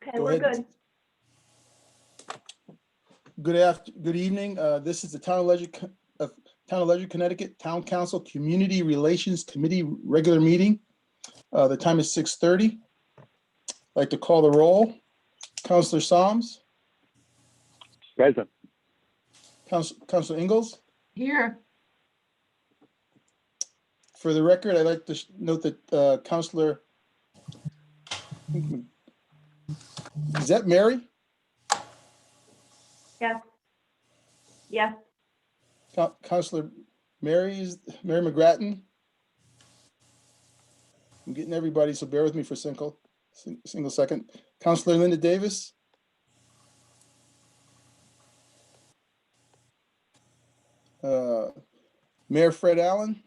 Okay, Go we're ahead. good. Good evening. This is the Town of Ledyard, Connecticut Town Council Community Relations Committee regular meeting. The time is 6:30. I'd like to call the roll. Councilor Soms, Present. Councilor Ingalls. Here. For the record, I'd like to note that Councilor, is that Mary? Yes. Yes. Councilor Mary McGrattan. I'm getting everybody, so bear with me for a single second. Councilor Linda Davis. Mayor Fred Allen.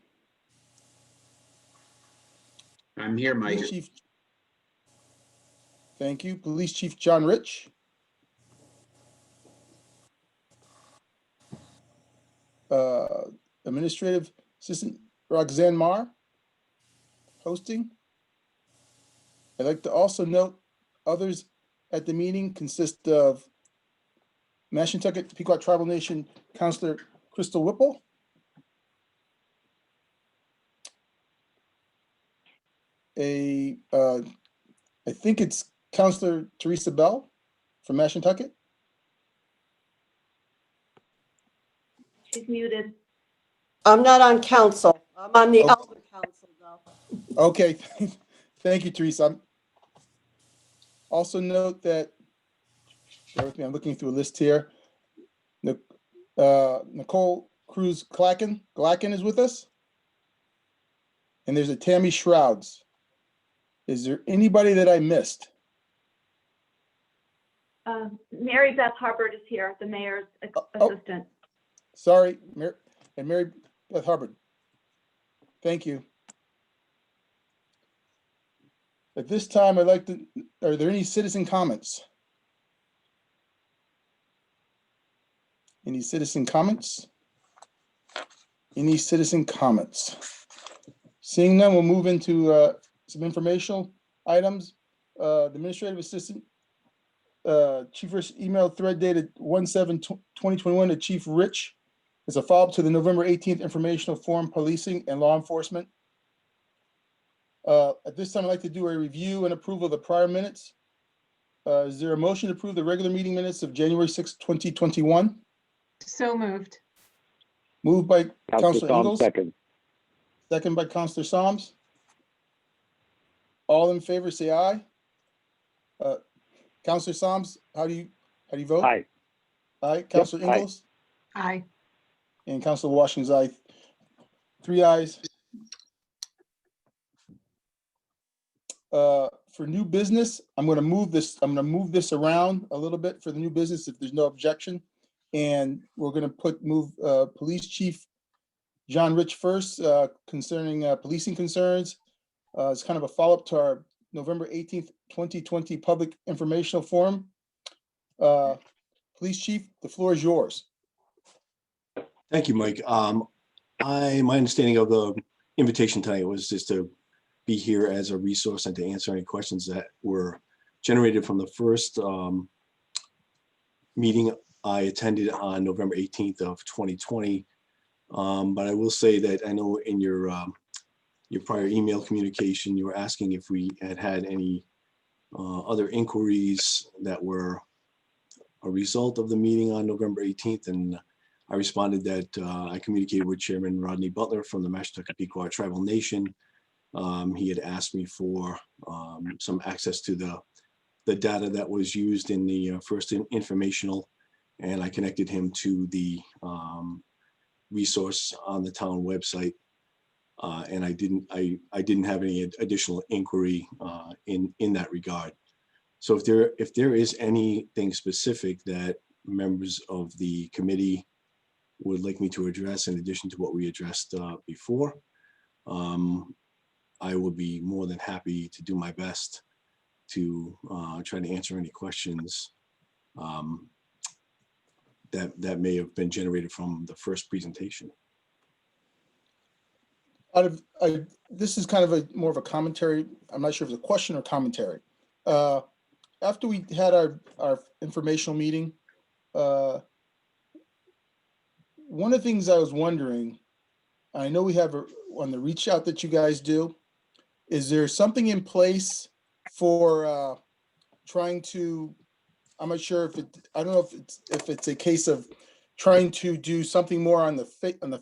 I'm here, Mike. Police Chief. Thank you. Police Chief John Rich. Administrative Assistant Roxanne Marr, hosting. I'd like to also note others at the meeting consist of Mashantucket Pequot Tribal Nation Councilor Crystal Whipple, I think it's Councilor Teresa Bell from Mashantucket. She's muted. I'm not on council. I'm on the Oh. elder council though. Okay, thank you, Teresa. Also note that, bear with me, I'm looking through a list here. Nicole Cruz Glacken is with us. And there's a Tammy Shrouds. Is there anybody that I missed? Mary Beth Hubbard is here, the mayor's assistant. Sorry, Mary Beth Hubbard. Thank you. At this time, are there any citizen comments? Any citizen comments? Any citizen comments? Seeing none, we'll move into some informational items. The administrative assistant, Chief Rich email thread dated 1/7/2021 to Chief Rich is a follow-up to the November 18th informational form, policing and law enforcement. At this time, I'd like to do a review and approval of the prior minutes. Is there a motion to approve the regular meeting minutes of January 6th, 2021? So moved. Moved by Councilor Councilor Soms, Ingalls, second. second by Councilor Soms. All in favor, say aye. Councilor Soms, how do you vote? Aye. Aye. Councilor aye. Ingalls Aye. and Councilor Washington's aye. 3 ayes. For new business, I'm going to move this around a little bit for the new business if there's no objection. And we're going to move Police Chief John Rich first concerning policing concerns. It's kind of a follow-up to our November 18th, 2020 public informational forum. Police Chief, the floor is yours. Thank you, Mike. My understanding of the invitation tonight was just to be here as a resource and to answer any questions that were generated from the first meeting I attended on November 18th of 2020. But I will say that I know in your prior email communication, you were asking if we had any other inquiries that were a result of the meeting on November 18th. And I responded that I communicated with Chairman Rodney Butler from the Mashantucket Pequot Tribal Nation. He had asked me for some access to the data that was used in the first informational, and I connected him to the resource on the town website. And I didn't have any additional inquiry in that regard. So if there is anything specific that members of the committee would like me to address in addition to what we addressed before, I will be more than happy to do my best to try to answer any questions that may have been generated from the first presentation. This is kind of more of a commentary. I'm not sure if it's a question or commentary. after we had our informational meeting, one of the things I was wondering, I know we have on the reach out that you guys do, is there something in place for trying to, I'm not sure if I don't know if it's a case of trying to do something more on the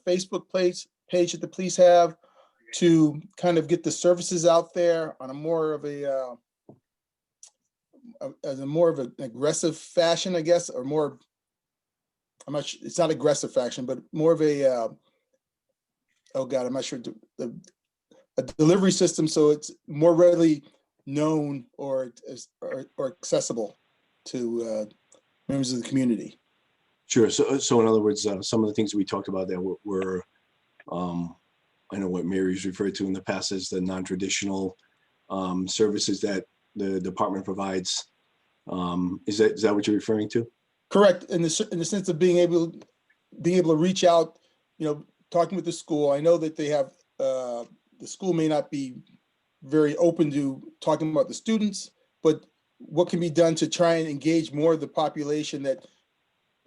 Facebook page that the police have to kind of get the services out there on a more of an aggressive fashion, I guess, or more, I'm not sure, it's not aggressive fashion, but more of a, oh God, I'm not sure, a delivery system so it's more readily known or accessible to members of the community. Sure. So in other words, some of the things we talked about that were I know what Mary's referred to in the past as the non-traditional services that the department provides. Is that what you're referring to? Correct. In the sense of being able to reach out, talking with the school. I know that they have, the school may not be very open to talking about the students, but what can be done to try and engage more of the population that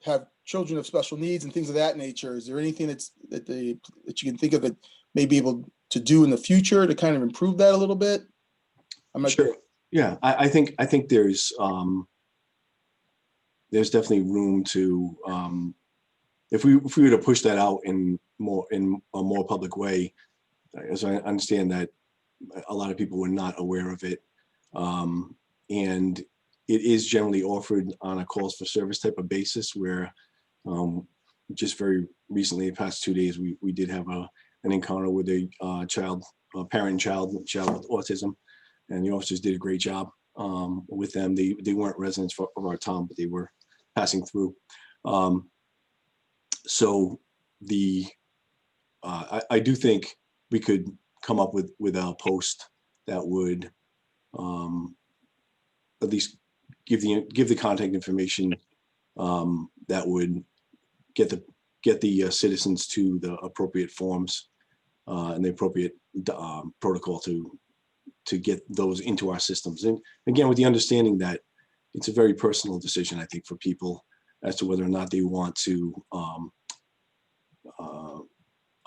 have children of special needs and things of that nature? Is there anything that you can think of that may be able to do in the future to kind of improve that a little bit? I'm not sure. Yeah, I think there's definitely room to, if we were to push that out in a more public way, as I understand that a lot of people were not aware of it, and it is generally offered on a calls for service type of basis where just very recently, the past 2 days, we did have an encounter with a parent and child with autism, and the officers did a great job with them. They weren't residents of our town, but they were passing through. So I do think we could come up with a post that would at least give the contact information that would get the citizens to the appropriate forms and the appropriate protocol to get those into our systems. And again, with the understanding that it's a very personal decision, I think, for people as to whether or not they want to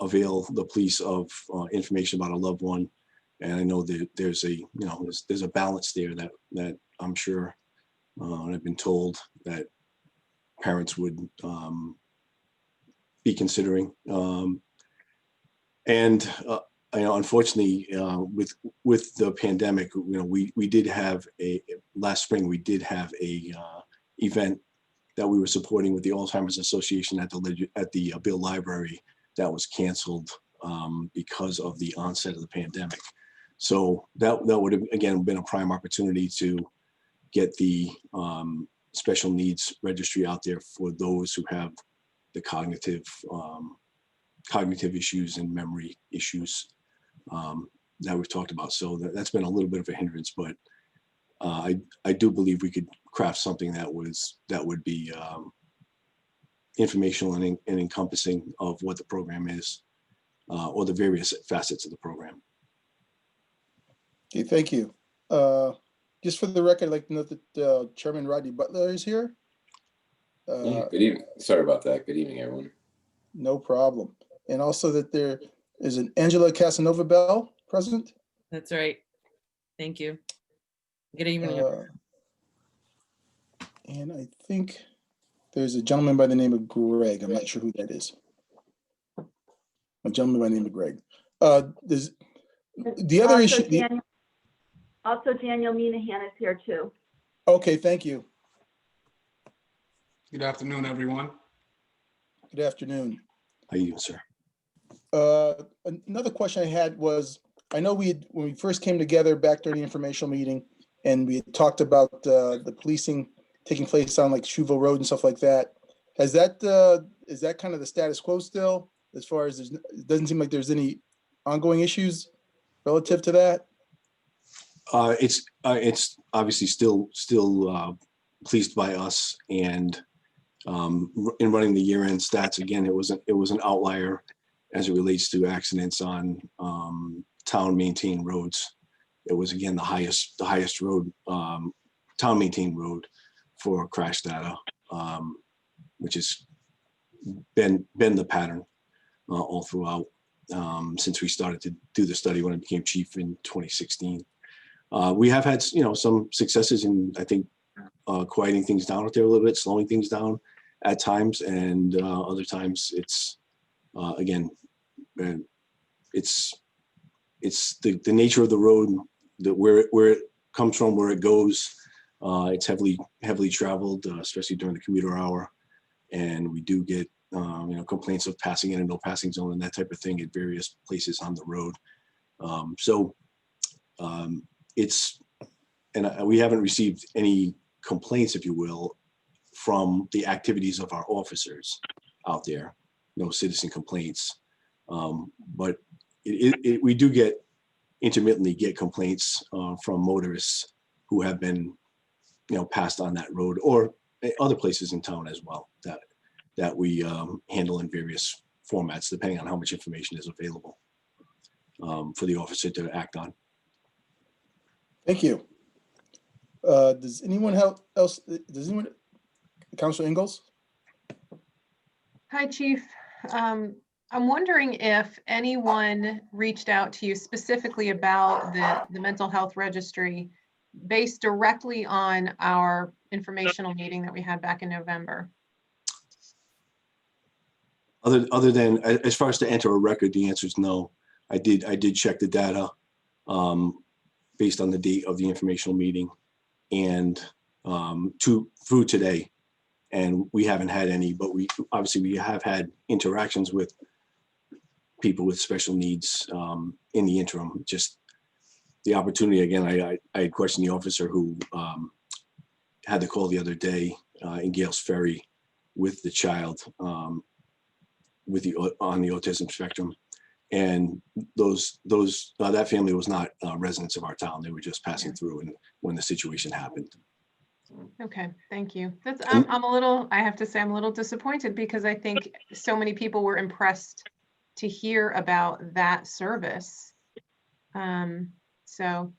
avail the police of information about a loved one. And I know that there's a balance there that I'm sure, and I've been told that parents would be considering. Unfortunately, with the pandemic, we did have last spring we did have a event that we were supporting with the Alzheimer's Association at the Bill Library that was canceled because of the onset of the pandemic. So that would have again been a prime opportunity to get the special needs registry out there for those who have the cognitive issues and memory issues that we've talked about. So that's been a little bit of a hindrance, but I do believe we could craft something that would be informational and encompassing of what the program is, or the various facets of the program. Okay, thank you. Just for the record, I'd like to note that Chairman Rodney Butler is here. Yeah, good evening. Sorry about that. Good evening, everyone. No problem. And also that there is an Angela Casanova Bell present. That's right. Thank you. Good evening. And I think there's a gentleman by the name of Greg. I'm not sure who that is. A gentleman by the name of Greg. There's the other issue. Also, Daniel Minahan is here too. Okay, thank you. Good afternoon, everyone. Good afternoon. How are you, sir? Another question I had was, I know when we first came together back during the informational meeting, and we had talked about the policing taking place on like Shoeville Road and stuff like that. Is that kind of the status quo still, as far as it doesn't seem like there's any ongoing issues relative to that? It's obviously still policed by us, and in running the year-end stats, again, it was an outlier as it relates to accidents on town maintained roads. It was again the highest road town maintained road for crash data, which has been the pattern all throughout since we started to do the study when I became chief in 2016. We have had, some successes in, I think, quieting things down out there a little bit, slowing things down at times, and other times it's again, it's the nature of the road, that where it comes from, where it goes. It's heavily traveled, especially during the commuter hour, and we do get complaints of passing in a no passing zone and that type of thing at various places on the road. We haven't received any complaints, if you will, from the activities of our officers out there. No citizen complaints, but we do intermittently get complaints from motorists who have been, passed on that road, or other places in town as well, that we handle in various formats, depending on how much information is available for the officer to act on. Thank you. Does anyone else, Councilor Ingalls? Hi, Chief. I'm wondering if anyone reached out to you specifically about the mental health registry based directly on our informational meeting that we had back in November. Other than, as far as to enter a record, the answer is no. I did check the data based on the date of the informational meeting and through today, and we haven't had any, but we have had interactions with people with special needs in the interim. Just the opportunity, again, I had questioned the officer who had the call the other day in Gales Ferry with the child on the autism spectrum, and that family was not residents of our town. They were just passing through, and when the situation happened. Okay, thank you. I have to say I'm a little disappointed, because I think so many people were impressed to hear about that service. So,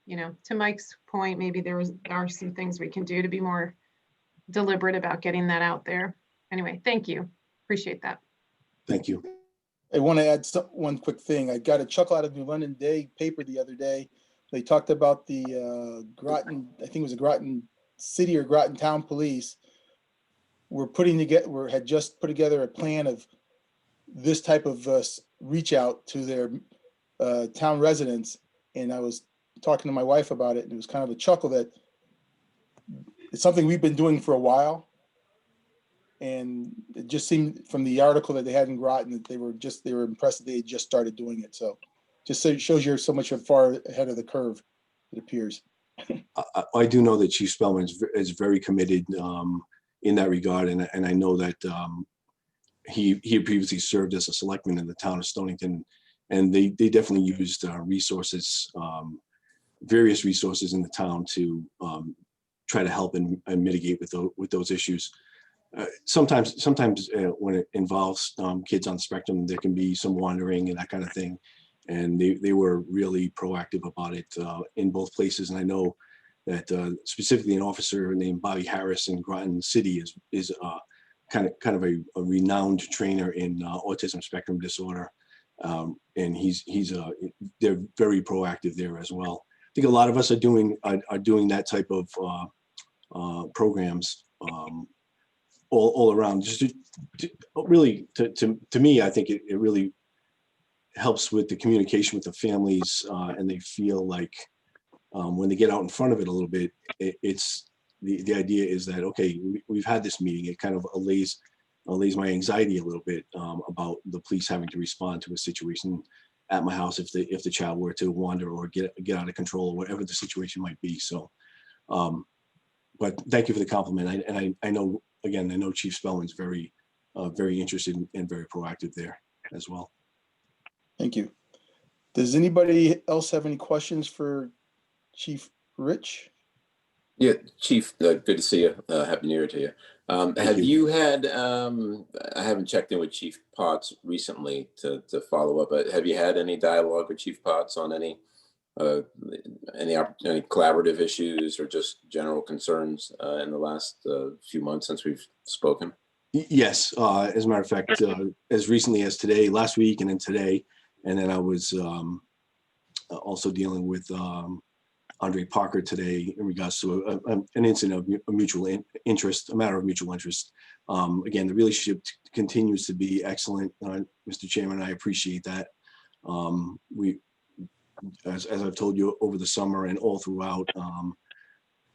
to Mike's point, maybe there are some things we can do to be more deliberate about getting that out there. Anyway, thank you. Appreciate that. Thank you. I want to add one quick thing. I got a chuckle out of New London Day paper the other day. They talked about the Groton, I think it was a Groton City or Groton Town Police had just put together a plan of this type of reach out to their town residents. And I was talking to my wife about it, and it was kind of a chuckle that it's something we've been doing for a while. And it just seemed from the article that they had in Groton that they were impressed that they had just started doing it. So just so it shows you're so much far ahead of the curve, it appears. I do know that Chief Spellman is very committed in that regard, and I know that he previously served as a selectman in the town of Stonington, and they definitely used resources, various resources in the town to try to help and mitigate with those issues. Sometimes when it involves kids on the spectrum, there can be some wandering and that kind of thing. And they were really proactive about it in both places. And I know that specifically an officer named Bobby Harris in Groton City is kind of a renowned trainer in autism spectrum disorder. And they're very proactive there as well. I think a lot of us are doing that type of programs all around. Just to me, I think it really helps with the communication with the families, and they feel like when they get out in front of it a little bit, it's the idea is that, okay, we've had this meeting. It kind of allays my anxiety a little bit about the police having to respond to a situation at my house if the child were to wander or get out of control, or whatever the situation might be. So, but thank you for the compliment. I know, again, I know Chief Spellman's very interested and very proactive there as well. Thank you. Does anybody else have any questions for Chief Rich? Yeah, Chief, good to see you. Happy New Year to you. Have you had, I haven't checked in with Chief Potts recently to follow up, but have you had any dialogue with Chief Potts on any any collaborative issues or just general concerns in the last few months since we've spoken? Yes, as a matter of fact, as recently as today, last week, and then today, and then I was also dealing with Andre Parker today in regards to an incident of a mutual interest, a matter of mutual interest. Again, the relationship continues to be excellent, Mr. Chairman. I appreciate that. As I've told you over the summer and all throughout,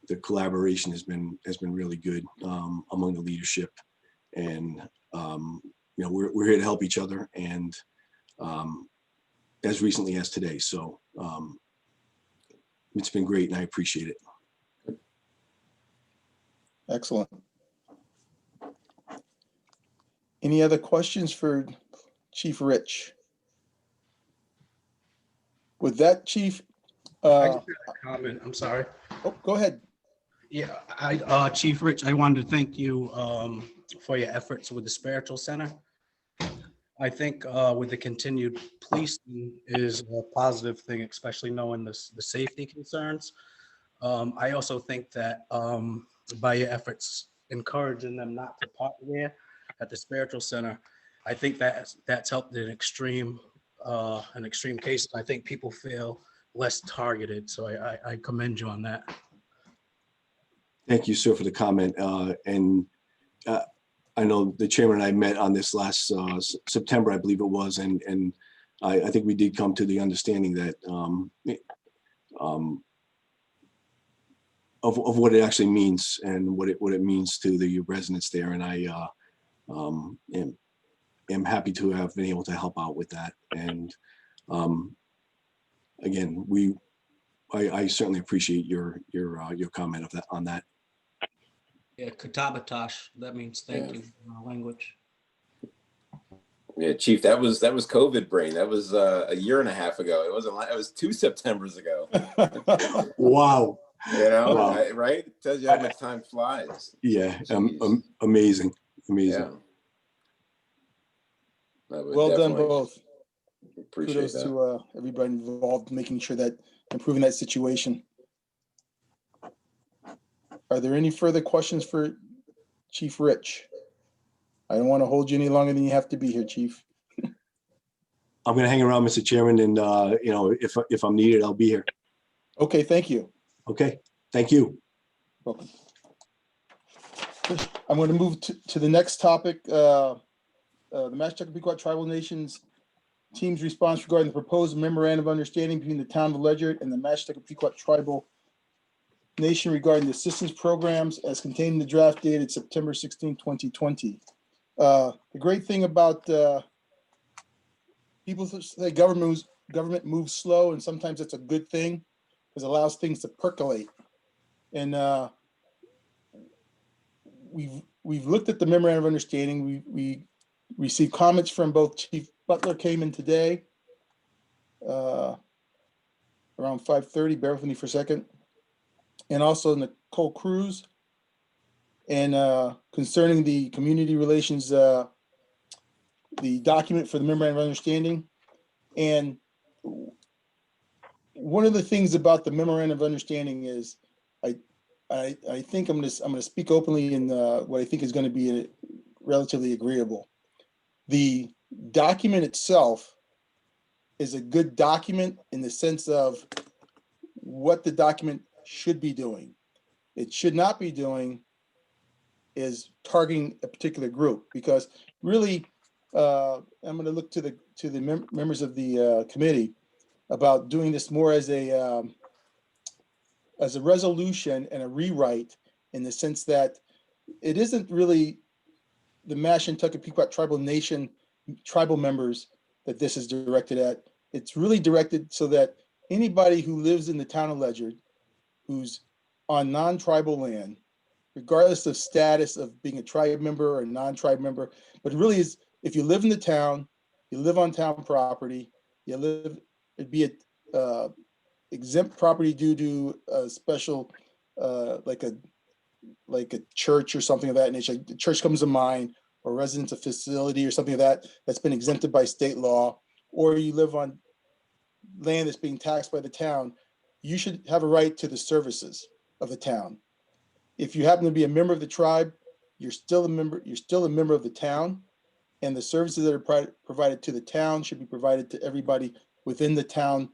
the collaboration has been really good among the leadership, and we're here to help each other, and as recently as today. So it's been great, and I appreciate it. Excellent. Any other questions for Chief Rich? With that, Chief, I just had a comment. I'm sorry. oh, go ahead. Yeah, Chief Rich, I wanted to thank you for your efforts with the Spiritual Center. I think with the continued policing is a positive thing, especially knowing the safety concerns. I also think that by your efforts encouraging them not to park there at the Spiritual Center, I think that's helped in extreme case. I think people feel less targeted. So I commend you on that. Thank you, sir, for the comment. And I know the chairman and I met on this last September, I believe it was, and I think we did come to the understanding that of what it actually means and what it means to the residents there. And I am happy to have been able to help out with that. And again, I certainly appreciate your comment on that. Yeah, Katabatash, that means thank you in our language. Yeah, Chief, that was COVID brain. That was a year and a half ago. It wasn't like it was 2 Septembers ago. Wow. Wow. Right? It tells you how much time flies. Yeah, amazing. Yeah. Well done, both. Appreciate Kudos that. to everybody involved, making sure that improving that situation. Are there any further questions for Chief Rich? I don't want to hold you any longer than you have to be here, Chief. I'm going to hang around, Mr. Chairman, and if I'm needed, I'll be here. Okay, thank you. Okay, thank you. Welcome. I'm going to move to the next topic. The Mashantucket Pequot Tribal Nations Team's response regarding the proposed memorandum of understanding between the town of Ledyard and the Mashantucket Pequot Tribal Nation regarding the assistance programs as contained in the draft dated September 16, 2020. The great thing about people say government moves slow, and sometimes it's a good thing because it allows things to percolate. And we've looked at the memorandum of understanding. We received comments from both. Chief Butler came in today around 5:30. Bear with me for a second. And also Nicole Cruz, and concerning the community relations, the document for the memorandum of understanding. And one of the things about the memorandum of understanding is, I think I'm going to speak openly in what I think is going to be relatively agreeable. The document itself is a good document in the sense of what the document should be doing. It should not be doing is targeting a particular group, because really, I'm going to look to the members of the committee about doing this more as a resolution and a rewrite, in the sense that it isn't really the Mashantucket Pequot Tribal Nation tribal members that this is directed at. It's really directed so that anybody who lives in the town of Ledyard, who's on non-tribal land, regardless of status of being a tribe member or a non-tribe member, but it really is, if you live in the town, you live on town property, you live, it'd be a exempt property due to a special, like a church or something of that nature. The church comes to mind, or residence of facility or something of that, that's been exempted by state law, or you live on land that's being taxed by the town, you should have a right to the services of the town. If you happen to be a member of the tribe, you're still a member of the town, and the services that are provided to the town should be provided to everybody within the town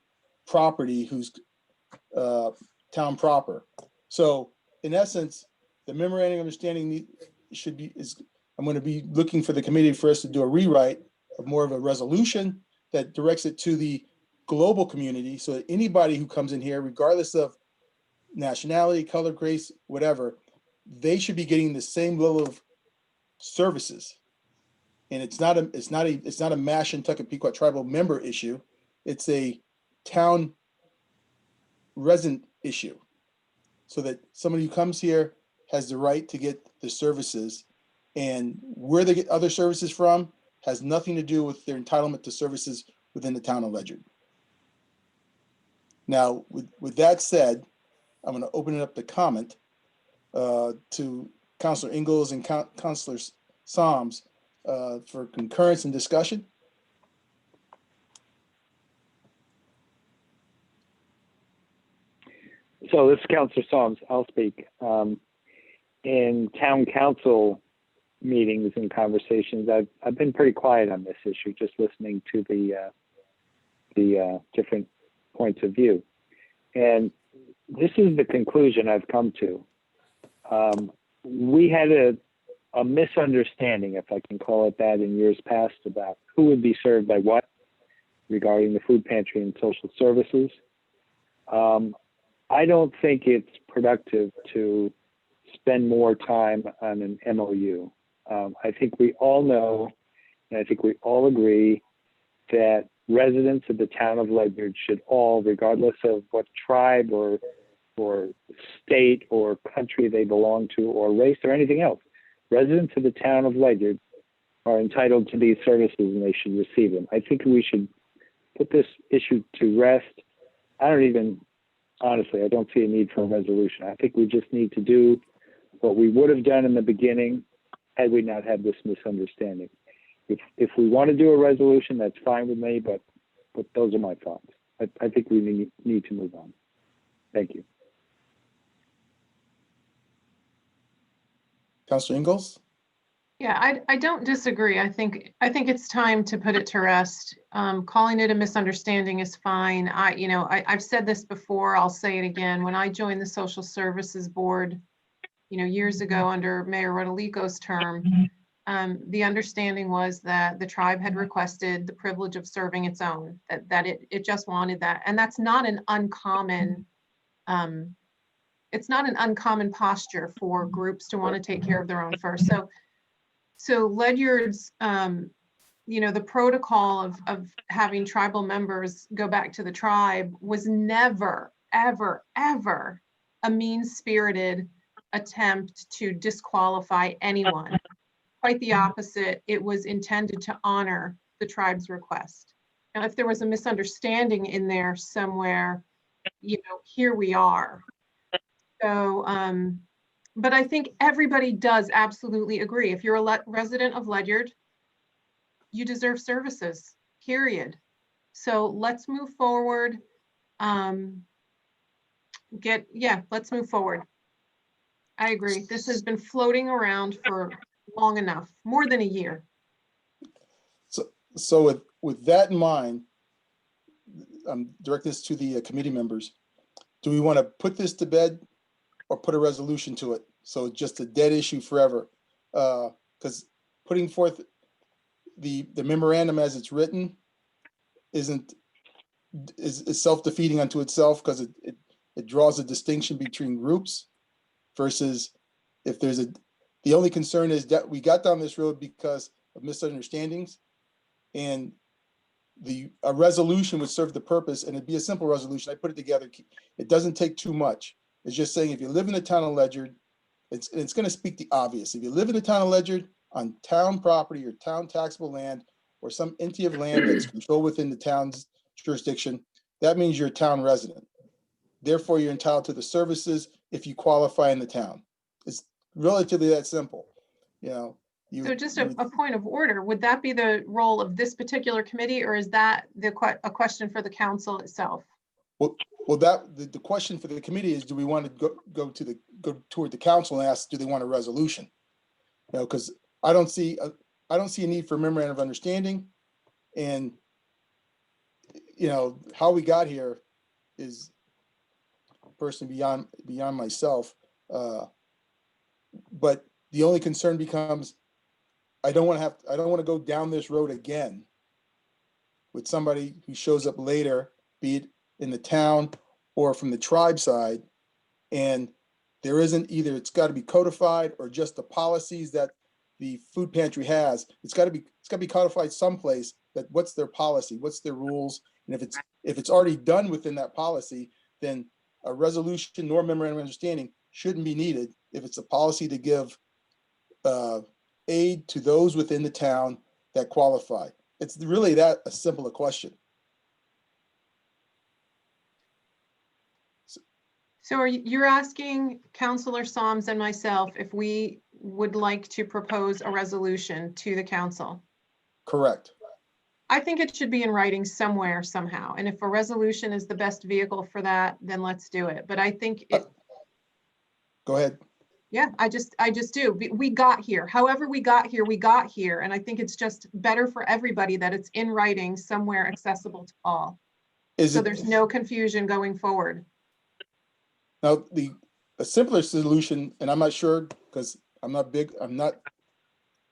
property who's town proper. So in essence, the memorandum of understanding I'm going to be looking for the committee for us to do a rewrite of more of a resolution that directs it to the global community, so that anybody who comes in here, regardless of nationality, color, race, whatever, they should be getting the same level of services. And it's not a Mashantucket Pequot tribal member issue. It's a town resident issue, so that somebody who comes here has the right to get the services, and where they get other services from has nothing to do with their entitlement to services within the town of Ledyard. Now, with that said, I'm going to open it up to comment to Councilor Ingalls and Councilor Psalms for concurrence and discussion. So this is Councilor Psalms. I'll speak. In town council meetings and conversations, I've been pretty quiet on this issue, just listening to the different points of view. And this is the conclusion I've come to. We had a misunderstanding, if I can call it that, in years past about who would be served by what regarding the food pantry and social services. I don't think it's productive to spend more time on an MOU. I think we all know, and I think we all agree, that residents of the town of Ledyard should all, regardless of what tribe or state or country they belong to, or race or anything else, residents of the town of Ledyard are entitled to these services and they should receive them. I think we should put this issue to rest. Honestly, I don't see a need for a resolution. I think we just need to do what we would have done in the beginning had we not had this misunderstanding. If we want to do a resolution, that's fine with me, but those are my thoughts. I think we need to move on. Thank you. Councilor Ingalls? Yeah, I don't disagree. I think it's time to put it to rest. Calling it a misunderstanding is fine. I've said this before, I'll say it again. When I joined the Social Services Board, years ago under Mayor Rodolico's term, the understanding was that the tribe had requested the privilege of serving its own, that it just wanted that. And that's not an uncommon, it's not an uncommon posture for groups to want to take care of their own first. So Ledyard's, the protocol of having tribal members go back to the tribe was never, ever, ever a mean-spirited attempt to disqualify anyone. Quite the opposite. It was intended to honor the tribe's request. Now, if there was a misunderstanding in there somewhere, here we are. So, but I think everybody does absolutely agree. If you're a resident of Ledyard, you deserve services, period. So let's move forward. Let's move forward. I agree. This has been floating around for long enough, more than a year. So with that in mind, direct this to the committee members. Do we want to put this to bed or put a resolution to it? So it's just a dead issue forever. Because putting forth the memorandum as it's written is self-defeating unto itself, because it draws a distinction between groups versus if there's the only concern is that we got down this road because of misunderstandings, and a resolution would serve the purpose, and it'd be a simple resolution. I put it together. It doesn't take too much. It's just saying if you live in the town of Ledyard, it's going to speak the obvious. If you live in the town of Ledyard on town property or town taxable land or some entity of land that's controlled within the town's jurisdiction, that means you're a town resident. Therefore, you're entitled to the services if you qualify in the town. It's relatively that simple. So just a point of order, would that be the role of this particular committee, or is that a question for the council itself? Well, the question for the committee is, do we want to go toward the council and ask, do they want a resolution? You know, because I don't see a need for a memorandum of understanding, and you know how we got here is personally beyond myself. But the only concern becomes, I don't want to go down this road again with somebody who shows up later, be it in the town or from the tribe side, and there isn't either, it's got to be codified or just the policies that the food pantry has. It's got to be codified someplace, that what's their policy, what's their rules, and if it's already done within that policy, then a resolution nor memorandum of understanding shouldn't be needed if it's a policy to give aid to those within the town that qualify. It's really that a simple a question. So you're asking Councilor Soms and myself if we would like to propose a resolution to the council? Correct. I think it should be in writing somewhere, somehow. And if a resolution is the best vehicle for that, then let's do it. But I think it. Go ahead. Yeah, I just do. We got here. However we got here, we got here. And I think it's just better for everybody that it's in writing somewhere accessible to all. So there's no confusion going forward. Now, a simpler solution, and I'm not sure because I'm not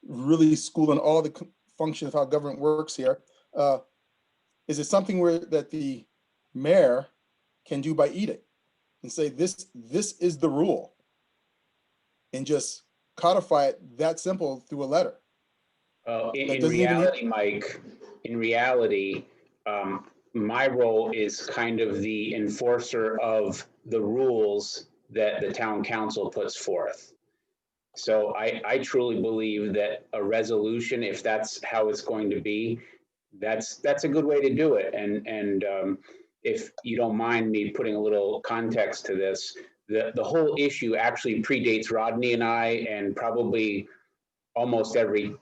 really schooled on all the function of how government works here. Is it something that the mayor can do by edict and say, this is the rule, and just codify it that simple through a letter? In reality, Mike, my role is kind of the enforcer of the rules that the town council puts forth. So I truly believe that a resolution, if that's how it's going to be, that's a good way to do it. And if you don't mind me putting a little context to this, the whole issue actually predates Rodney and I, and probably almost every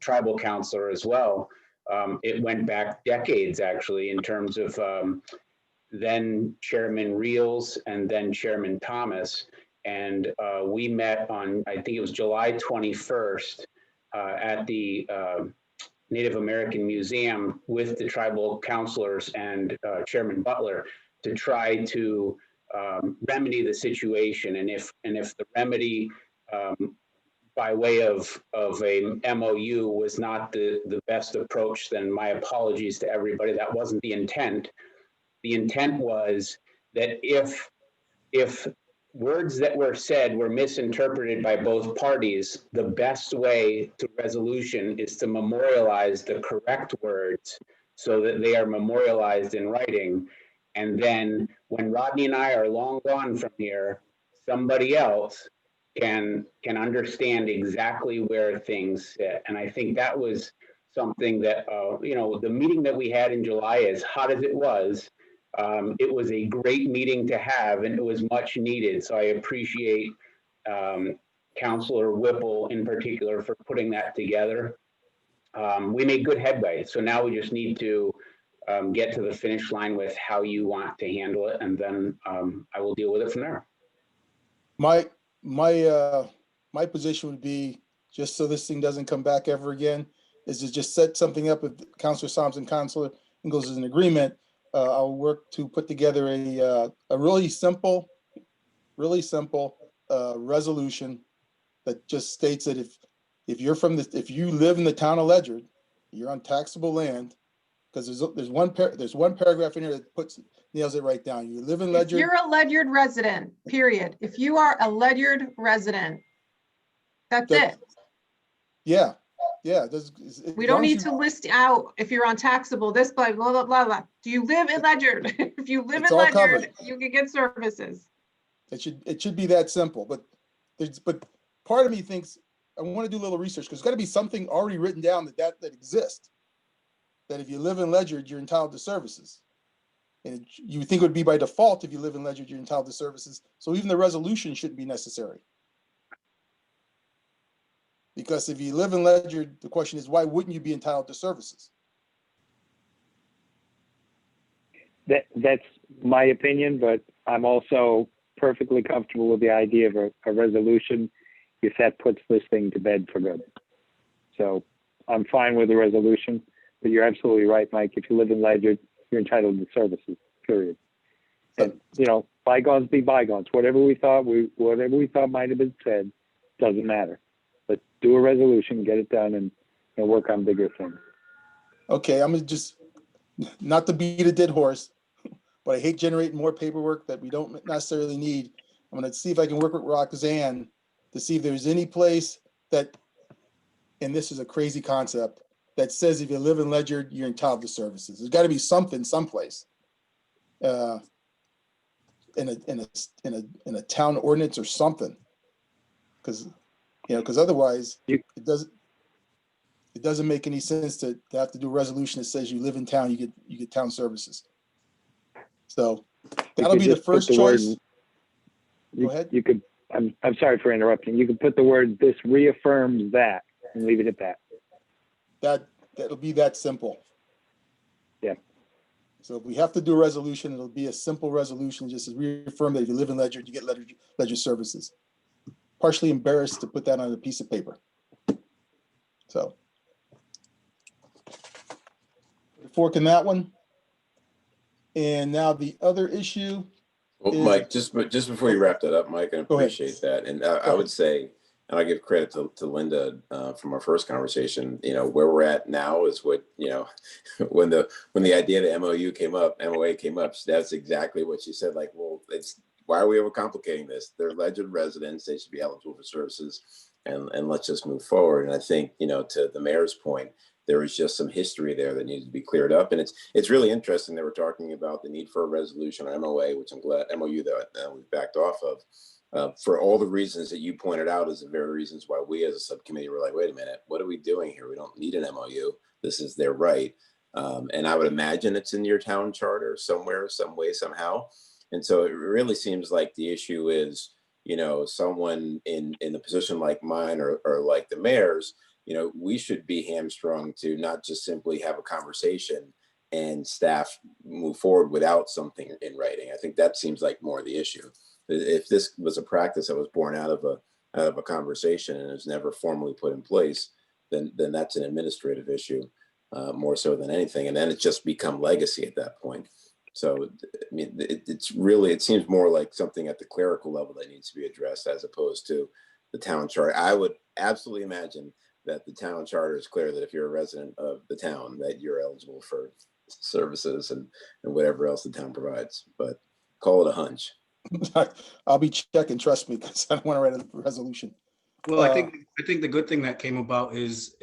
tribal councilor as well. It went back decades, actually, in terms of then Chairman Reels and then Chairman Thomas. And we met on, I think it was July 21st at the Native American Museum with the tribal counselors and Chairman Butler to try to remedy the situation. And if the remedy by way of a MOU was not the best approach, then my apologies to everybody. That wasn't the intent. The intent was that if words that were said were misinterpreted by both parties, the best way to resolution is to memorialize the correct words so that they are memorialized in writing. And then when Rodney and I are long gone from here, somebody else can understand exactly where things sit. And I think that was something that, the meeting that we had in July, as hot as it was a great meeting to have, and it was much needed. So I appreciate Councilor Whipple in particular for putting that together. We made good headway. So now we just need to get to the finish line with how you want to handle it. And then I will deal with it from there. My position would be, just so this thing doesn't come back ever again, is to just set something up with Councilor Soms and Councilor Ingalls as an agreement. I'll work to put together a really simple resolution that just states that if you live in the town of Ledyard, you're on taxable land, because there's one paragraph in here that nails it right down. You live in Ledyard. If you're a Ledyard resident, period. If you are a Ledyard resident, that's it. Yeah. We don't need to list out if you're on taxable, this, blah, blah, blah, blah, blah. Do you live in Ledyard? If you live in Ledyard, you can get services. It should be that simple, but part of me thinks I want to do a little research, because there's got to be something already written down that exists. That if you live in Ledyard, you're entitled to services. And you would think it would be by default, if you live in Ledyard, you're entitled to services. So even the resolution shouldn't be necessary. Because if you live in Ledyard, the question is, why wouldn't you be entitled to services? That's my opinion, but I'm also perfectly comfortable with the idea of a resolution if that puts this thing to bed for good. So I'm fine with the resolution, but you're absolutely right, Mike. If you live in Ledyard, you're entitled to services, period. And, bygones be bygones. Whatever we thought might have been said, doesn't matter. Let's do a resolution, get it done, and work on bigger things. Okay, I'm gonna just, not to beat a dead horse, but I hate generating more paperwork that we don't necessarily need. I'm gonna see if I can work with Roxanne to see if there's any place that, and this is a crazy concept, that says if you live in Ledyard, you're entitled to services. There's gotta be something someplace. In a town ordinance or something. Because otherwise it doesn't make any sense to have to do a resolution that says you live in town, you get town services. So that'll be the first choice. Go ahead. You could, I'm sorry for interrupting. You could put the word, this reaffirms that, and leave it at that. That'll be that simple. Yeah. So if we have to do a resolution, it'll be a simple resolution, just to reaffirm that if you live in Ledyard, you get Ledyard services. Partially embarrassed to put that on a piece of paper. So fork in that one. And now the other issue. Well, Mike, just before you wrap that up, Mike, I appreciate that. And I would say, and I give credit to Linda from our first conversation, where we're at now is what, when the idea of the MOA came up, that's exactly what she said. Like, well, why are we overcomplicating this? They're Ledyard residents, they should be eligible for services, and let's just move forward. And I think, to the mayor's point, there was just some history there that needed to be cleared up. And it's really interesting that we're talking about the need for a resolution on MOA, which I'm glad, MOU that we've backed off of, for all the reasons that you pointed out is the very reasons why we as a subcommittee were like, wait a minute, what are we doing here? We don't need an MOU. This is their right. And I would imagine it's in your town charter somewhere, some way, somehow. And so it really seems like the issue is, someone in a position like mine or like the mayor's, we should be hamstrung to not just simply have a conversation and staff move forward without something in writing. I think that seems like more the issue. If this was a practice that was born out of a conversation and is never formally put in place, then that's an administrative issue more so than anything. And then it's just become legacy at that point. So, I mean, it seems more like something at the clerical level that needs to be addressed as opposed to the town charter. I would absolutely imagine that the town charter is clear that if you're a resident of the town, that you're eligible for services and whatever else the town provides, but call it a hunch. I'll be checking, trust me, because I don't want to write a resolution. Well, I think the good thing that came about is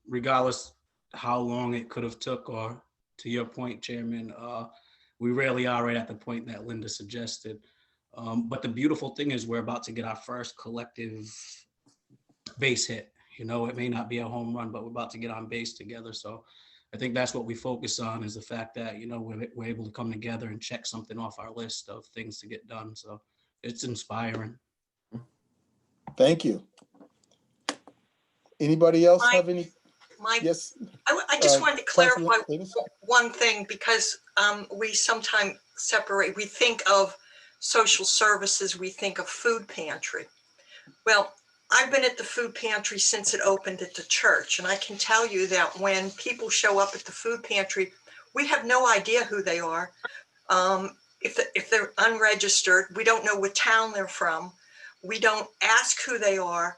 regardless how long it could have took, or to your point, Chairman, we rarely are right at the point that Linda suggested. But the beautiful thing is we're about to get our first collective base hit. It may not be a home run, but we're about to get on base together. So I think that's what we focus on, is the fact that, we're able to come together and check something off our list of things to get done. So it's inspiring. Thank you. Anybody else have any? Mike, yes. I just wanted to clarify one thing, because we sometimes separate. We think of social services, we think of food pantry. Well, I've been at the food pantry since it opened at the church, and I can tell you that when people show up at the food pantry, we have no idea who they are. If they're unregistered, we don't know what town they're from. We don't ask who they are.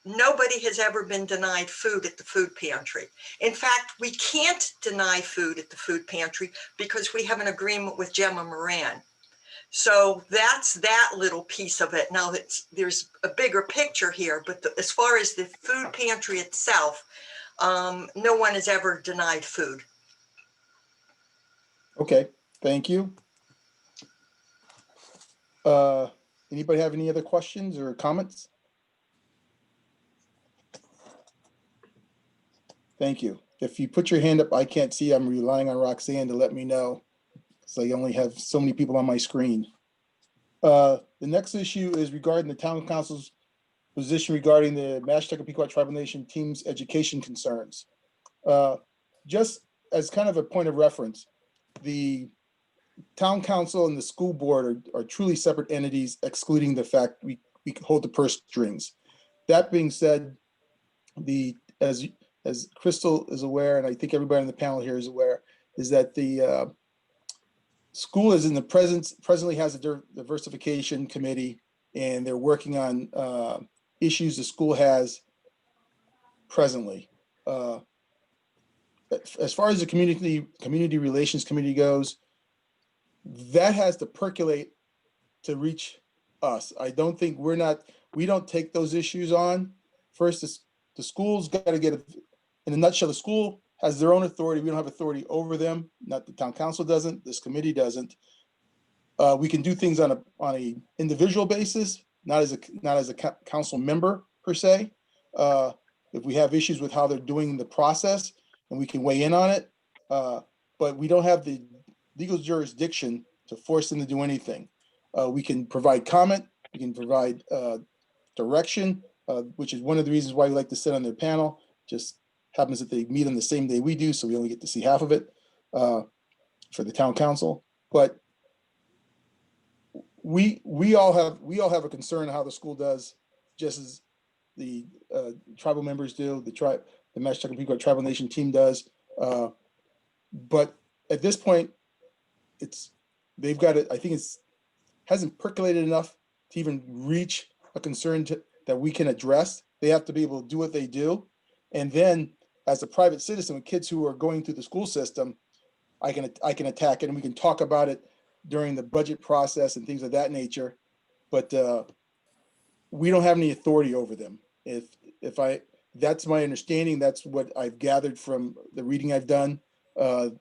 Nobody has ever been denied food at the food pantry. In fact, we can't deny food at the food pantry because we have an agreement with Gemma Moran. So that's that little piece of it. Now there's a bigger picture here, but as far as the food pantry itself, no one has ever denied food. Okay, thank you. Anybody have any other questions or comments? Thank you. If you put your hand up, I can't see. I'm relying on Roxanne to let me know. So I only have so many people on my screen. The next issue is regarding the town council's position regarding the Mashantucket Pequot Tribal Nation Team's education concerns. Just as kind of a point of reference, the town council and the school board are truly separate entities, excluding the fact we hold the purse strings. That being said, as Crystal is aware, and I think everybody on the panel here is aware, is that the school is in the presently has a diversification committee, and they're working on issues the school has presently. As far as the community relations committee goes, that has to percolate to reach us. I don't think we don't take those issues on. First, the school's got to get in a nutshell, the school has their own authority. We don't have authority over them. Not the town council doesn't, this committee doesn't. We can do things on a individual basis, not as a council member per se. If we have issues with how they're doing the process, and we can weigh in on it, but we don't have the legal jurisdiction to force them to do anything. We can provide comment, we can provide direction, which is one of the reasons why we like to sit on their panel. Just happens that they meet on the same day we do, so we only get to see half of it for the town council. But we all have a concern how the school does, just as the tribal members do, the Mashantucket Pequot Tribal Nation Team does. But at this point, they've got it. I think hasn't percolated enough to even reach a concern that we can address. They have to be able to do what they do. And then as a private citizen with kids who are going through the school system, I can attack it, and we can talk about it during the budget process and things of that nature. But we don't have any authority over them. That's my understanding. That's what I've gathered from the reading I've done. They're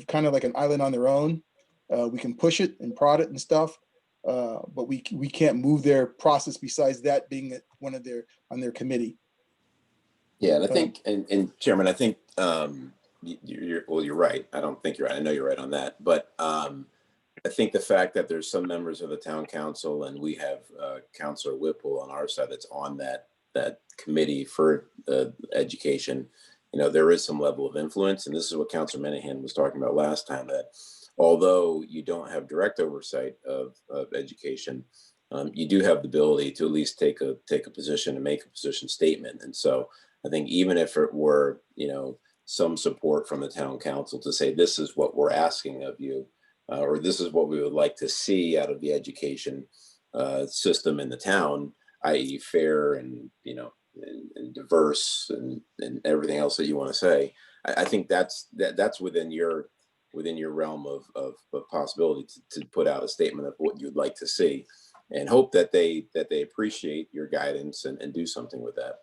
kind of like an island on their own. We can push it and prod it and stuff, but we can't move their process besides that being on their committee. Yeah, and I think, and Chairman, I think you're right. I don't think you're right. I know you're right on that, but I think the fact that there's some members of the town council, and we have Councilor Whipple on our side that's on that committee for education, there is some level of influence. And this is what Councilor Menahan was talking about last time, that although you don't have direct oversight of education, you do have the ability to at least take a position and make a position statement. And so I think even if it were, some support from the town council to say, this is what we're asking of you, or this is what we would like to see out of the education system in the town, i.e. fair and, and diverse and everything else that you want to say. I think that's within your realm of possibility to put out a statement of what you'd like to see, and hope that they appreciate your guidance and do something with that.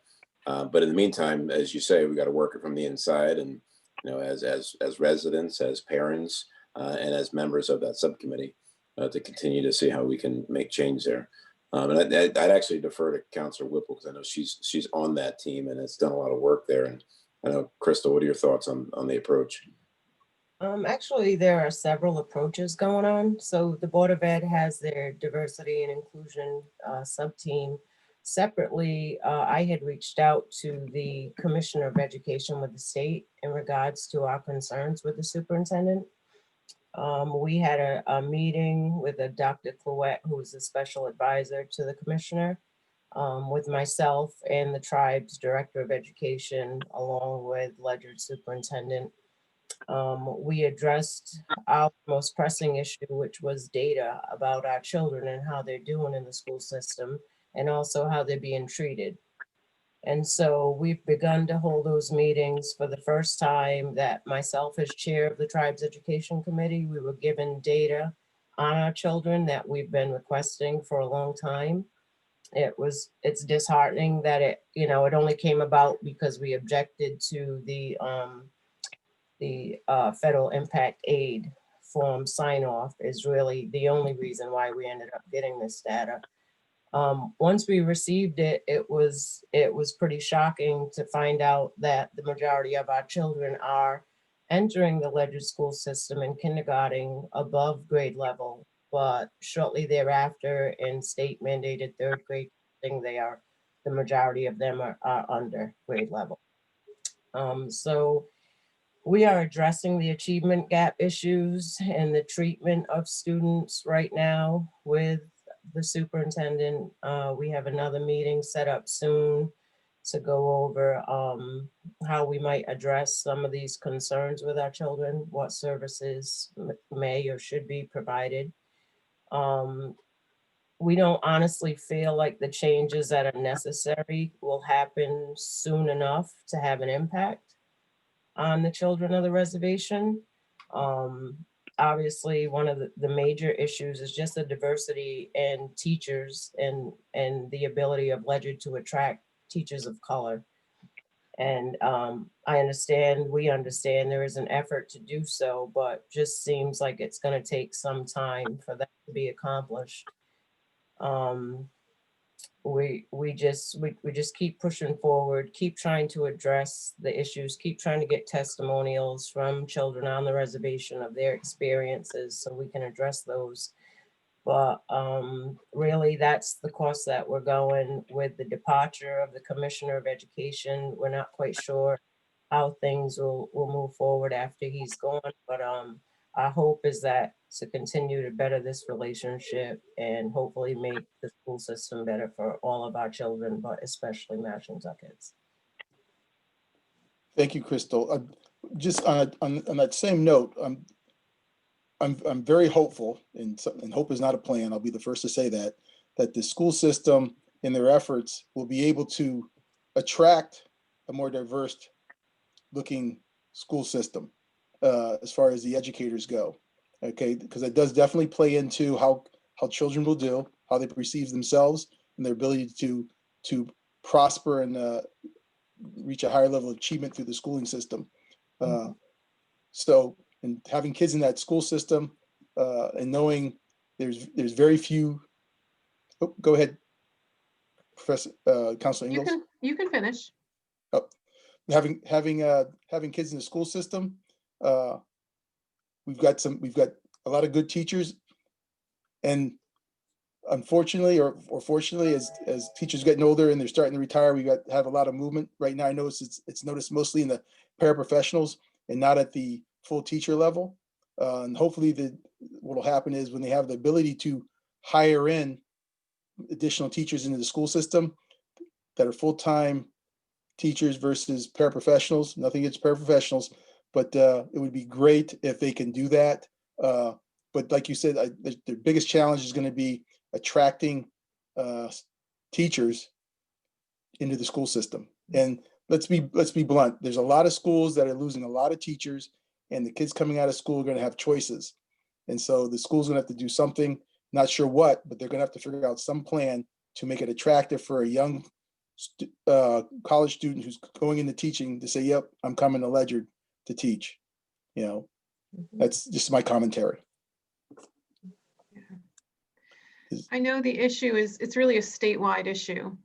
But in the meantime, as you say, we got to work it from the inside, and as residents, as parents, and as members of that subcommittee, to continue to see how we can make change there. And I'd actually defer to Councilor Whipple, because I know she's on that team and has done a lot of work there. And I know, Crystal, what are your thoughts on the approach? Actually, there are several approaches going on. So the Board of Ed has their diversity and inclusion sub-team. Separately, I had reached out to the Commissioner of Education with the state in regards to our concerns with the superintendent. We had a meeting with a Dr. Pequot, who is a special advisor to the commissioner, with myself and the tribe's director of education, along with Ledyard superintendent. We addressed our most pressing issue, which was data about our children and how they're doing in the school system, and also how they're being treated. And so we've begun to hold those meetings. For the first time, that myself as chair of the tribe's education committee, we were given data on our children that we've been requesting for a long time. It's disheartening that it only came about because we objected to the federal impact aid form sign off is really the only reason why we ended up getting this data. Once we received it, it was pretty shocking to find out that the majority of our children are entering the Ledyard school system in kindergarten above grade level, but shortly thereafter in state mandated third grade thing, they are the majority of them are under grade level. So we are addressing the achievement gap issues and the treatment of students right now with the superintendent. We have another meeting set up soon to go over how we might address some of these concerns with our children, what services may or should be provided. We don't honestly feel like the changes that are necessary will happen soon enough to have an impact on the children of the reservation. Obviously, one of the major issues is just the diversity in teachers and the ability of Ledyard to attract teachers of color. And I understand, we understand there is an effort to do so, but just seems like it's going to take some time for that to be accomplished. We just keep pushing forward, keep trying to address the issues, keep trying to get testimonials from children on the reservation of their experiences so we can address those. But really, that's the course that we're going with the departure of the Commissioner of Education. We're not quite sure how things will move forward after he's gone, but our hope is that to continue to better this relationship and hopefully make the school system better for all of our children, but especially Mashantuckets. Thank you, Crystal. Just on that same note, I'm very hopeful, and hope is not a plan. I'll be the first to say that the school system in their efforts will be able to attract a more diverse looking school system as far as the educators go. Okay, because it does definitely play into how children will do, how they perceive themselves, and their ability to prosper and reach a higher level of achievement through the schooling system. So, and having kids in that school system and knowing there's very few. Oh, go ahead, Professor Councilor Ingalls. You can finish. Oh, having kids in the school system. We've got a lot of good teachers, and unfortunately or fortunately, as teachers getting older and they're starting to retire, we have a lot of movement right now. I notice it's noticed mostly in the paraprofessionals and not at the full teacher level. And hopefully what will happen is when they have the ability to hire in additional teachers into the school system that are full-time teachers versus paraprofessionals. Nothing against paraprofessionals, but it would be great if they can do that. But like you said, the biggest challenge is going to be attracting teachers into the school system. And let's be blunt. There's a lot of schools that are losing a lot of teachers, and the kids coming out of school are going to have choices. And so the school's going to have to do something, not sure what, but they're going to have to figure out some plan to make it attractive for a young college student who's going into teaching to say, yep, I'm coming to Ledyard to teach. That's just my commentary. I know the issue is, it's really a statewide issue.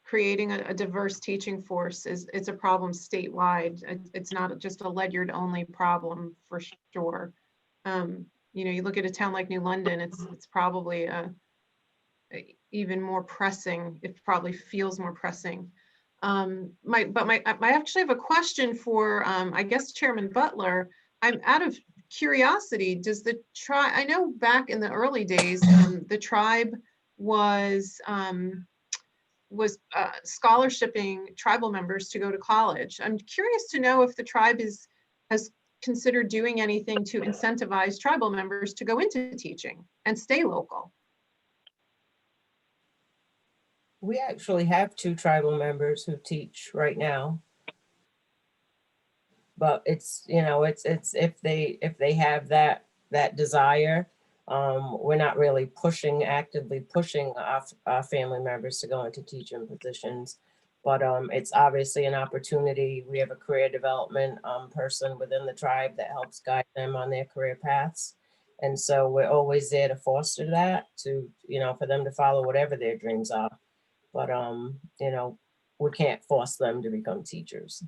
Creating a diverse teaching force it's a problem statewide. It's not just a Ledyard only problem for sure. You look at a town like New London, it's probably even more pressing. It probably feels more pressing. I actually have a question for, I guess, Chairman Butler. I'm out of curiosity. Does the tribe, I know back in the early days, the tribe was scholarshiping tribal members to go to college. I'm curious to know if the tribe has considered doing anything to incentivize tribal members to go into teaching and stay local. We actually have 2 tribal members who teach right now. But it's if they have that desire, we're not really actively pushing our family members to go into teaching positions. But it's obviously an opportunity. We have a career development person within the tribe that helps guide them on their career paths. And so we're always there to foster that, to, for them to follow whatever their dreams are. But, we can't force them to become teachers.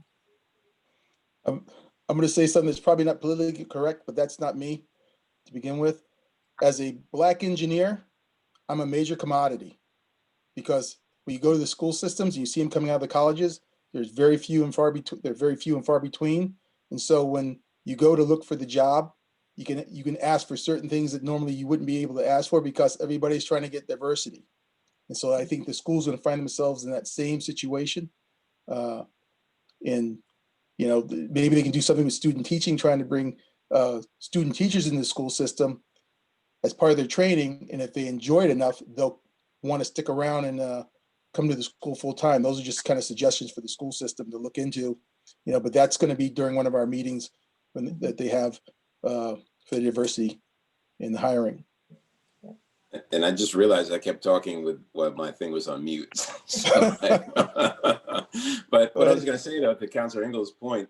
I'm going to say something that's probably not politically correct, but that's not me to begin with. As a Black engineer, I'm a major commodity because when you go to the school systems, you see them coming out of the colleges, there's very few and far between, they're very few and far between. And so when you go to look for the job, you can ask for certain things that normally you wouldn't be able to ask for because everybody's trying to get diversity. And so I think the schools are going to find themselves in that same situation. And, you know, maybe they can do something with student teaching, trying to bring student teachers in the school system as part of their training. And if they enjoy it enough, they'll want to stick around and come to the school full time. Those are just kind of suggestions for the school system to look into, you know, but that's going to be during one of our meetings that they have for the diversity in the hiring. And I just realized I kept talking with what my thing was on mute. But what I was going to say, though, to Councilor Engel's point,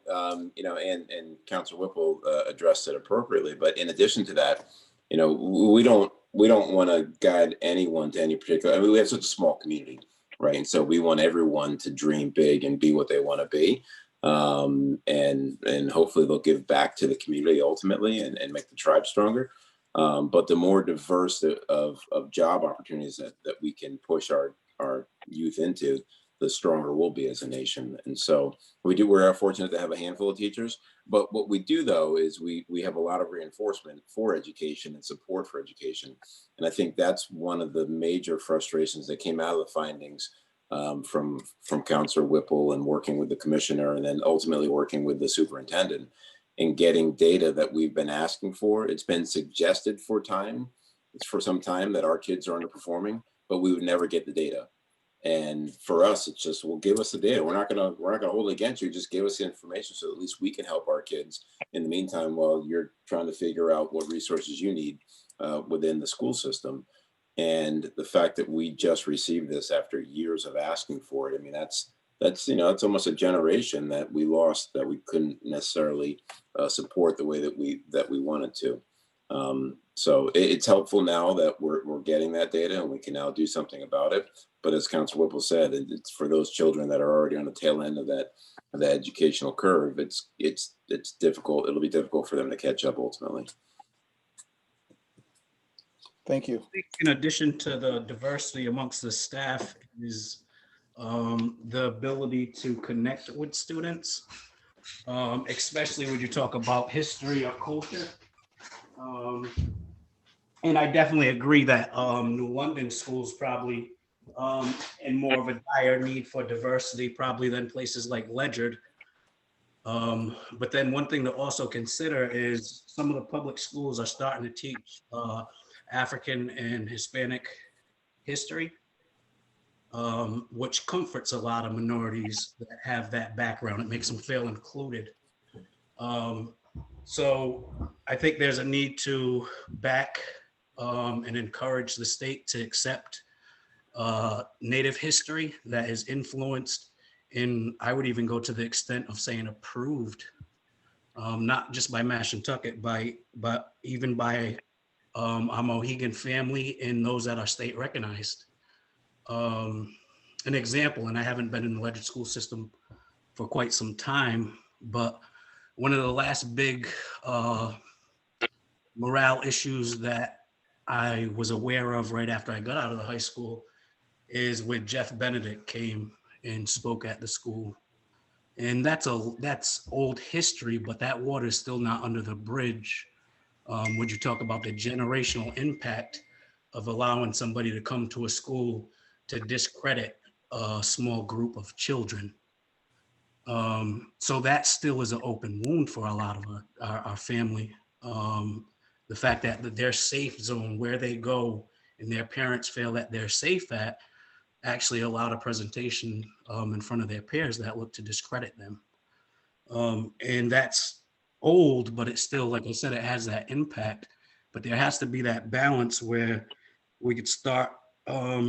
you know, and Councilor Whipple addressed it appropriately. But in addition to that, you know, we don't want to guide anyone to any particular. I mean, we have such a small community, right? And so we want everyone to dream big and be what they want to be. And hopefully they'll give back to the community ultimately and make the tribe stronger. But the more diverse of job opportunities that we can push our youth into, the stronger we'll be as a nation. And so we're fortunate to have a handful of teachers. But what we do, though, is we have a lot of reinforcement for education and support for education. And I think that's one of the major frustrations that came out of the findings from Councilor Whipple and working with the commissioner and then ultimately working with the superintendent and getting data that we've been asking for. It's been suggested for some time that our kids are underperforming, but we would never get the data. And for us, it's just, well, give us the data. We're not gonna hold it against you. Just give us the information so at least we can help our kids in the meantime while you're trying to figure out what resources you need within the school system. And the fact that we just received this after years of asking for it, I mean, that's you know, it's almost a generation that we lost that we couldn't necessarily support the way that we wanted to. So it's helpful now that we're getting that data and we can now do something about it. But as Councilor Whipple said, it's for those children that are already on the tail end of the educational curve. It's difficult. It'll be difficult for them to catch up ultimately. Thank you. In addition to the diversity amongst the staff is the ability to connect with students, especially when you talk about history or culture. And I definitely agree that New London schools probably in more of a dire need for diversity probably than places like Ledyard. But then one thing to also consider is some of the public schools are starting to teach African and Hispanic history, which comforts a lot of minorities that have that background. It makes them feel included. So I think there's a need to back and encourage the state to accept Native history that is influenced in, I would even go to the extent of saying approved, not just by Mashantucket, but even by our Mohegan family and those that are state recognized. An example, and I haven't been in the Ledyard school system for quite some time, but one of the last big morale issues that I was aware of right after I got out of the high school is when Jeff Benedict came and spoke at the school. And that's old history, but that water is still not under the bridge. Would you talk about the generational impact of allowing somebody to come to a school to discredit a small group of children? So that still is an open wound for a lot of our family. The fact that their safe zone, where they go and their parents feel that they're safe at, actually allowed a presentation in front of their peers that look to discredit them. And that's old, but it's still, like I said, it has that impact. But there has to be that balance where we could start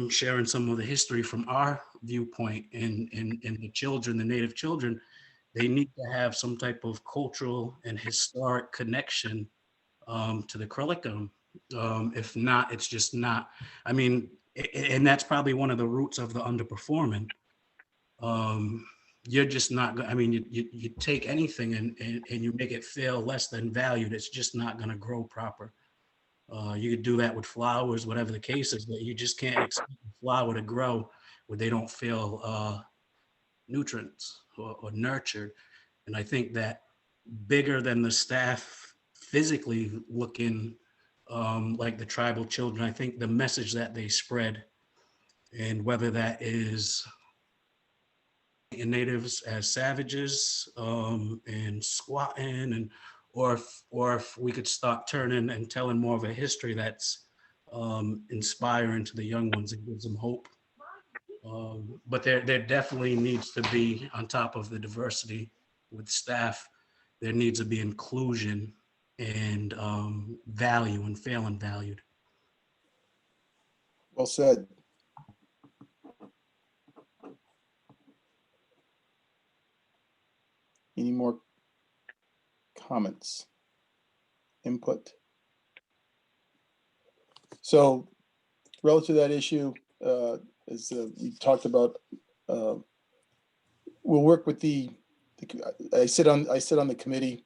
sharing some of the history from our viewpoint, and the children, the Native children, they need to have some type of cultural and historic connection to the curriculum. If not, it's just not, I mean, and that's probably one of the roots of the underperforming. You're just not, I mean, you take anything and you make it feel less than valued, it's just not gonna grow proper. You could do that with flowers, whatever the case is, but you just can't expect a flower to grow where they don't feel nutrients or nurtured. And I think that bigger than the staff physically looking like the tribal children, I think the message that they spread, and whether that is natives as savages and squatting, and or if we could start turning and telling more of a history that's inspiring to the young ones, it gives them hope. But there definitely needs to be, on top of the diversity with staff, there needs to be inclusion and value and feeling valued. Well said. Any more comments, input? So relative to that issue, as we talked about, we'll work with I sit on the committee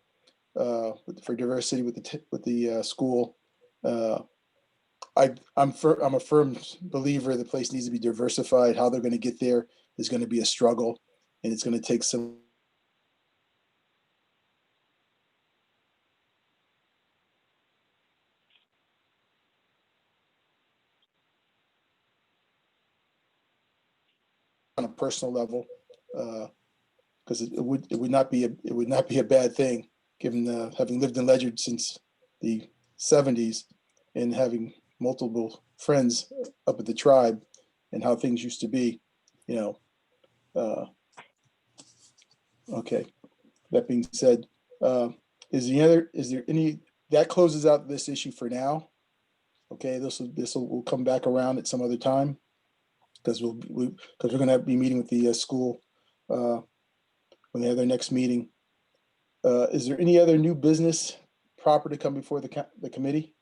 for diversity with the school. I'm a firm believer the place needs to be diversified. How they're going to get there is going to be a struggle, and it's going to take some on a personal level, because it would not be a bad thing, given having lived in Ledyard since the 70s and having multiple friends up at the tribe and how things used to be, okay. That being said, is there any that closes out this issue for now? Okay, we'll come back around at some other time, because we're going to be meeting with the school when they have their next meeting. Is there any other new business proper to come before the committee?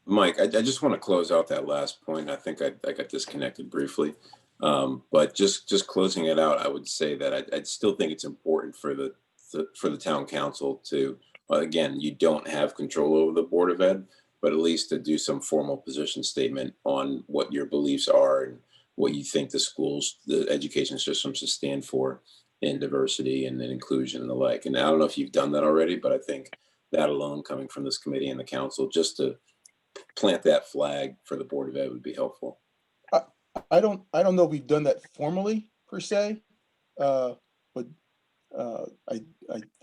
Mike, I just want to close out that last point. I think I got disconnected briefly, but just closing it out, I would say that I still think it's important for the town council to, again, you don't have control over the Board of Ed, but at least to do some formal position statement on what your beliefs are and what you think the education system should stand for in diversity and in inclusion and the like. And I don't know if you've done that already, but I think that alone, coming from this committee and the council, just to plant that flag for the Board of Ed would be helpful. I don't know if we've done that formally per se, but I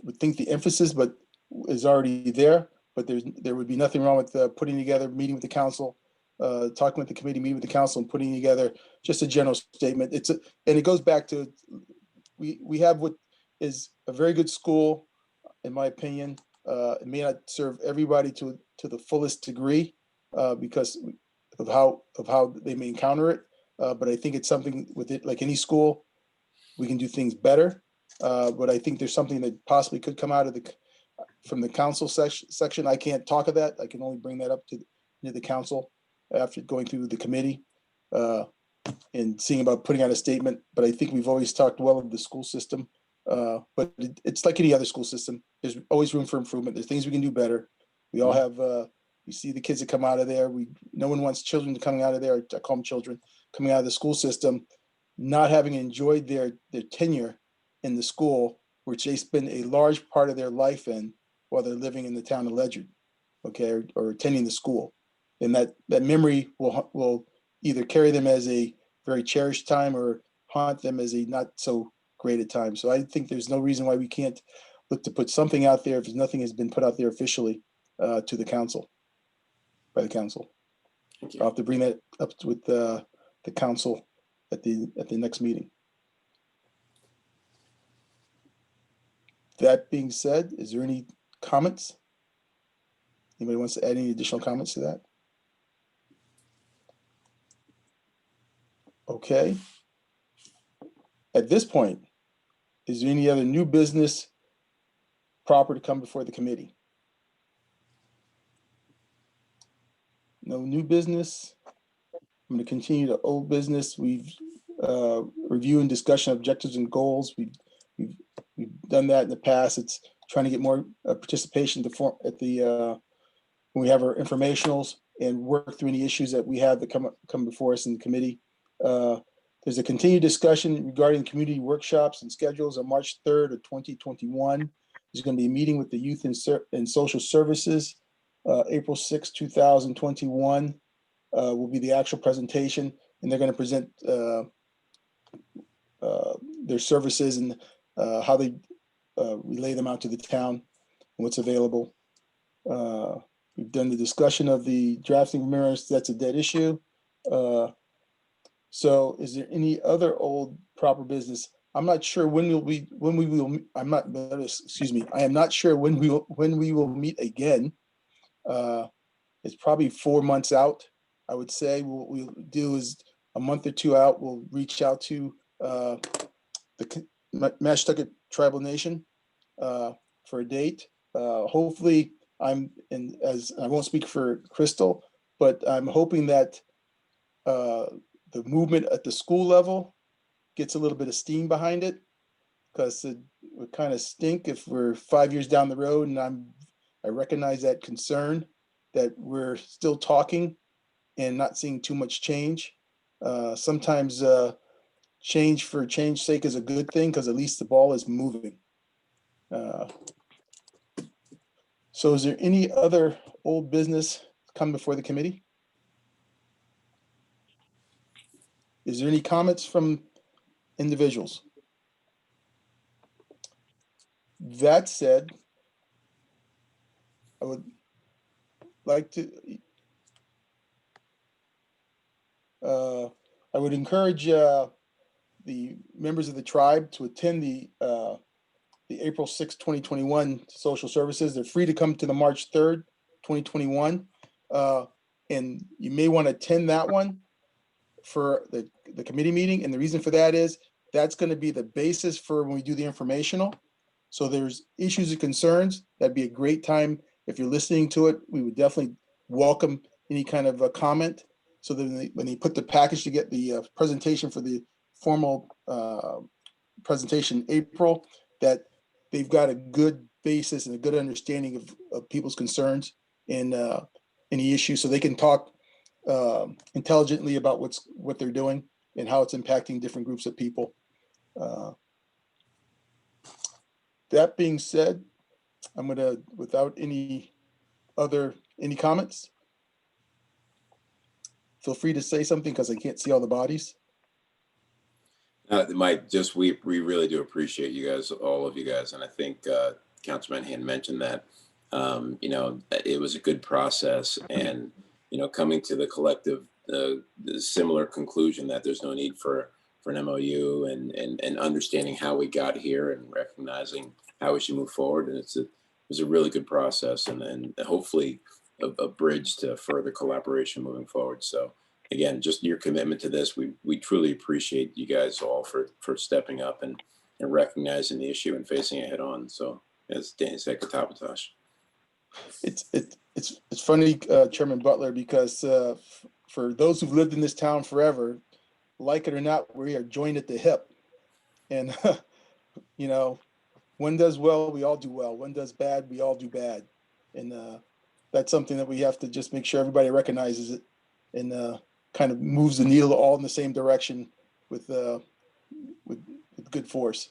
would think the emphasis is already there. But there would be nothing wrong with putting together, meeting with the council, talking with the committee, meeting with the council, and putting together just a general statement. And it goes back to we have what is a very good school, in my opinion. It may not serve everybody to the fullest degree because of how they may encounter it. But I think it's something with it, like any school, we can do things better. But I think there's something that possibly could come out of from the council section. I can't talk of that. I can only bring that up to the council after going through the committee and seeing about putting out a statement. But I think we've always talked well of the school system. But it's like any other school system. There's always room for improvement. There's things we can do better. We all have, we see the kids that come out of there. No one wants children coming out of there. I call them children coming out of the school system, not having enjoyed their tenure in the school, which they spend a large part of their life in while they're living in the town of Ledyard, okay, or attending the school. And that memory will either carry them as a very cherished time or haunt them as a not so great a time. So I think there's no reason why we can't look to put something out there if nothing has been put out there officially to the council, by the council. I'll have to bring that up with the council at the next meeting. That being said, is there any comments? Anybody wants to add any additional comments to that? Okay. At this point, is there any other new business proper to come before the committee? No new business. I'm going to continue to old business. We've review and discussion objectives and goals. We've done that in the past. It's trying to get more participation when we have our informationals. and work through any issues that we have that come before us in the committee. There's a continued discussion regarding community workshops and schedules on March 3rd of 2021. There's going to be a meeting with the Youth and Social Services. April 6, 2021 will be the actual presentation, and they're going to present their services and how they relay them out to the town and what's available. We've done the discussion of the drafting of mirrors. That's a dead issue. So is there any other old proper business? I'm not sure when we will, excuse me. I am not sure when we will meet again. It's probably 4 months out. I would say what we'll do is a month or two out, we'll reach out to the Mashantucket Tribal Nation for a date. Hopefully I won't speak for Crystal, but I'm hoping that the movement at the school level gets a little bit of steam behind it, because it would kind of stink if we're 5 years down the road, and I recognize that concern that we're still talking and not seeing too much change. Sometimes change for change's sake is a good thing, because at least the ball is moving. So is there any other old business come before the committee? Is there any comments from individuals? That said, I would like to, I would encourage the members of the tribe to attend the April 6, 2021 social services. They're free to come to the March 3rd, 2021. And you may want to attend that one for the committee meeting. And the reason for that is that's going to be the basis for when we do the informational. So there's issues and concerns. That'd be a great time. If you're listening to it, we would definitely welcome any kind of a comment. So then when they put the package to get the presentation for the formal presentation in April, that they've got a good basis and a good understanding of people's concerns and any issues, so they can talk intelligently about what they're doing and how it's impacting different groups of people. That being said, I'm gonna, without any comments, feel free to say something, because I can't see all the bodies. Mike, we really do appreciate you guys, all of you guys, and I think Councilman Hand mentioned that. It was a good process, and coming to the collective, the similar conclusion that there's no need for an MOU, and understanding how we got here and recognizing how we should move forward. And it was a really good process, and hopefully a bridge to further collaboration moving forward. So again, just your commitment to this, we truly appreciate you guys all for stepping up and recognizing the issue and facing it head on. So as Danny said, Katapatosh. It's funny, Chairman Butler, because for those who've lived in this town forever, like it or not, we are joined at the hip. And one does well, we all do well. One does bad, we all do bad. And that's something that we have to just make sure everybody recognizes it, and kind of moves the needle all in the same direction with good force.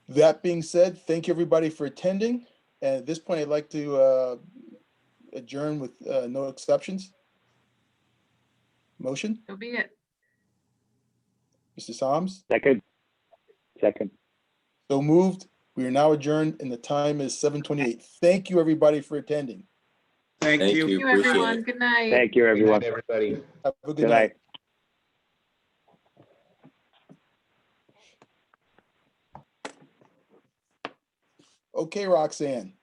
That being said, thank you everybody for attending. And at this point, I'd like to adjourn with no exceptions. Motion? So be it. Mr. Soms? Second. So moved. We are now adjourned, and the time is 7:28. Thank you, everybody, for attending. Thank you. Thank you, Appreciate everyone. it. Good night. Thank you, everyone. Good night, everybody. Have a good Good night. night. Okay, Roxanne.